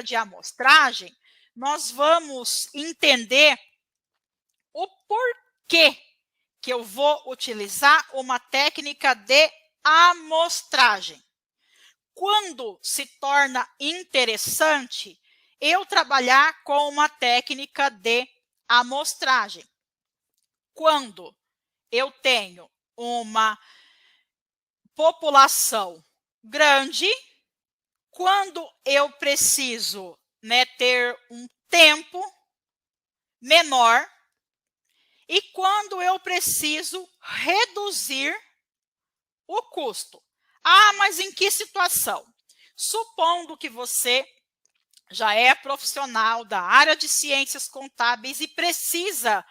técnica de amostragem, nós vamos entender o porquê que eu vou utilizar uma técnica de amostragem. Quando se torna interessante eu trabalhar com uma técnica de amostragem? Quando eu tenho uma população grande, quando eu preciso, né, ter um tempo menor e quando eu preciso reduzir o custo. Ah, mas em que situação? Supondo que você já é profissional da área de ciências contábeis e precisa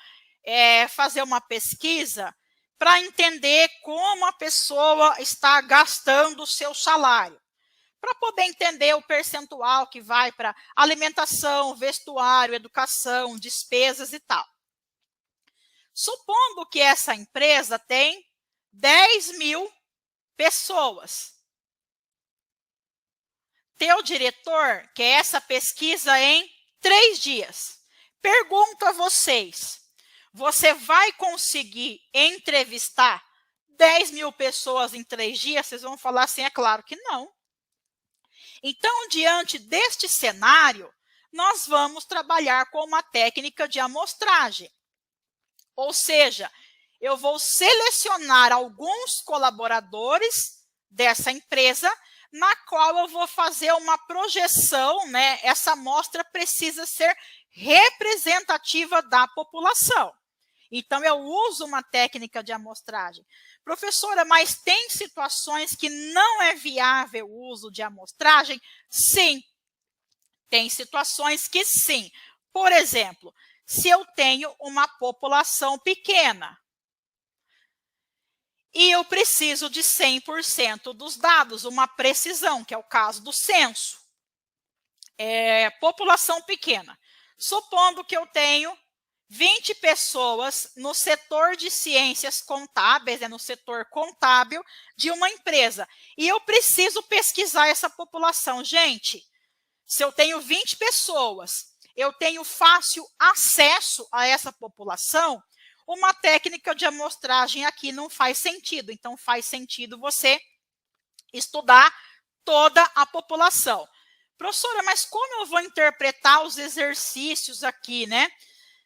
fazer uma pesquisa para entender como a pessoa está gastando o seu salário, para poder entender o percentual que vai para alimentação, vestuário, educação, despesas e tal. Supondo que essa empresa tem 10.000 pessoas. Teu diretor quer essa pesquisa em 3 dias. Pergunto a vocês, você vai conseguir entrevistar 10.000 pessoas em 3 dias? Vocês vão falar assim, é claro que não. Então, diante deste cenário, nós vamos trabalhar com uma técnica de amostragem. Ou seja, eu vou selecionar alguns colaboradores dessa empresa, na qual eu vou fazer uma projeção, né? Essa amostra precisa ser representativa da população. Então, eu uso uma técnica de amostragem. Professora, mas tem situações que não é viável o uso de amostragem? Sim, tem situações que sim. Por exemplo, se eu tenho uma população pequena e eu preciso de 100% dos dados, uma precisão, que é o caso do censo. População pequena. Supondo que eu tenho 20 pessoas no setor de ciências contábeis, no setor contábil de uma empresa, e eu preciso pesquisar essa população. Gente, se eu tenho 20 pessoas, eu tenho fácil acesso a essa população, uma técnica de amostragem aqui não faz sentido. Então, faz sentido você estudar toda a população. Professora, mas como eu vou interpretar os exercícios aqui, né?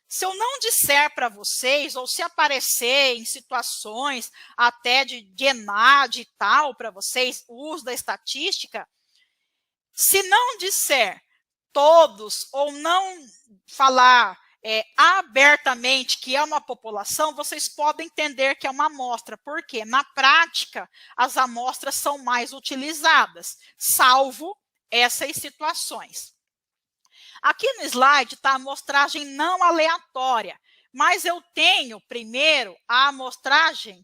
Se eu não disser para vocês, ou se aparecer em situações até de ENAD e tal, para vocês, o uso da estatística, se não disser todos, ou não falar abertamente que é uma população, vocês podem entender que é uma amostra, porque na prática as amostras são mais utilizadas, salvo essas situações. Aqui no slide está a amostragem não aleatória, mas eu tenho primeiro a amostragem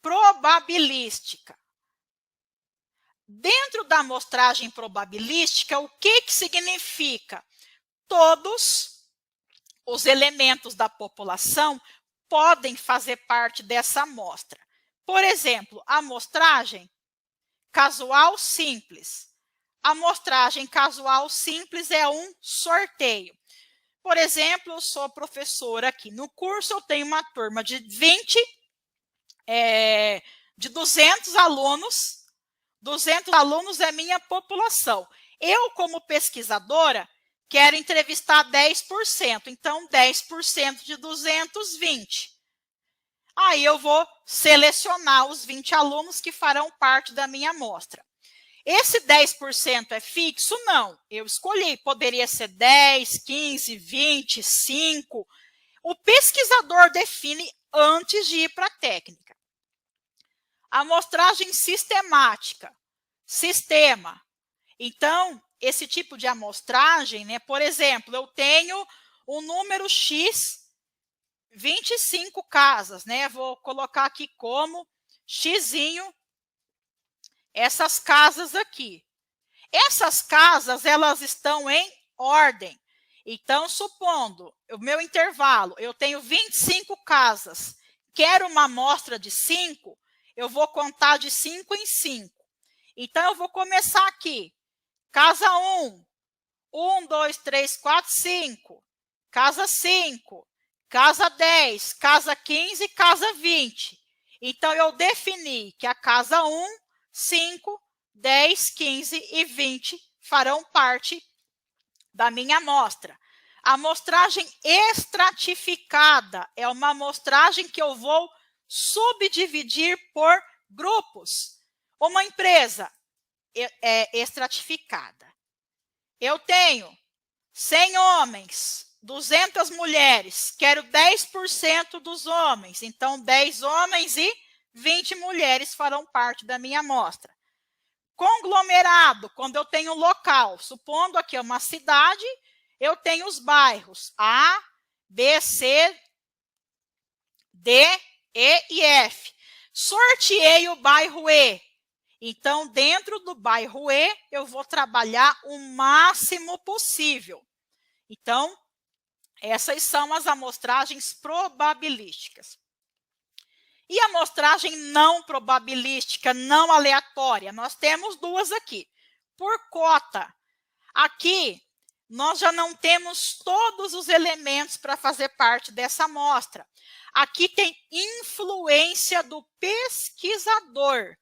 probabilística. Dentro da amostragem probabilística, o que significa? Todos os elementos da população podem fazer parte dessa amostra. Por exemplo, a amostragem casual simples. A amostragem casual simples é um sorteio. Por exemplo, eu sou professora aqui no curso, eu tenho uma turma de 20, de 200 alunos. 200 alunos é minha população. Eu, como pesquisadora, quero entrevistar 10%. Então, 10% de 220. Aí eu vou selecionar os 20 alunos que farão parte da minha amostra. Esse 10% é fixo? Não. Eu escolhi. Poderia ser 10, 15, 20, 5. O pesquisador define antes de ir para a técnica. Amostragem sistemática. Sistema. Então, esse tipo de amostragem, né? Por exemplo, eu tenho um número X, 25 casas, né? Vou colocar aqui como Xzinho essas casas aqui. Essas casas, elas estão em ordem. Então, supondo o meu intervalo, eu tenho 25 casas, quero uma amostra de 5, eu vou contar de 5 em 5. Então, eu vou começar aqui. Casa 1, 1, 2, 3, 4, 5. Casa 5, casa 10, casa 15, casa 20. Então, eu defini que a casa 1, 5, 10, 15 e 20 farão parte da minha amostra. A amostragem estratificada é uma amostragem que eu vou subdividir por grupos. Uma empresa estratificada. Eu tenho 100 homens, 200 mulheres, quero 10% dos homens. Então, 10 homens e 20 mulheres farão parte da minha amostra. Conglomerado, quando eu tenho local, supondo aqui uma cidade, eu tenho os bairros A, B, C, D, E e F. Sorteei o bairro E. Então, dentro do bairro E, eu vou trabalhar o máximo possível. Então, essas são as amostragens probabilísticas. E a amostragem não probabilística, não aleatória, nós temos duas aqui. Por cota, aqui nós já não temos todos os elementos para fazer parte dessa amostra. Aqui tem influência do pesquisador.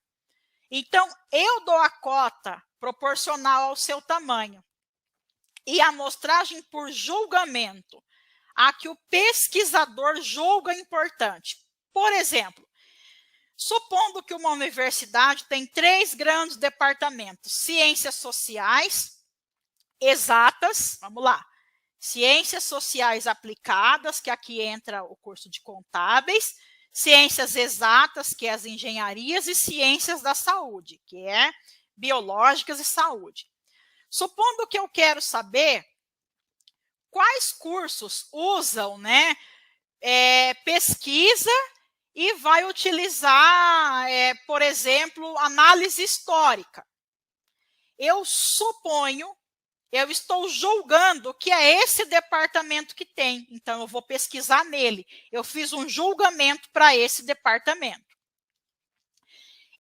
Então, eu dou a cota proporcional ao seu tamanho. E a amostragem por julgamento, a que o pesquisador julga importante. Por exemplo, supondo que uma universidade tem 3 grandes departamentos: ciências sociais, exatas, vamos lá, ciências sociais aplicadas, que aqui entra o curso de contábeis, ciências exatas, que é as engenharias, e ciências da saúde, que é biológicas e saúde. Supondo que eu quero saber quais cursos usam, pesquisa e vai utilizar, por exemplo, análise histórica. Eu suponho, eu estou julgando que é esse departamento que tem, então eu vou pesquisar nele. Eu fiz um julgamento para esse departamento.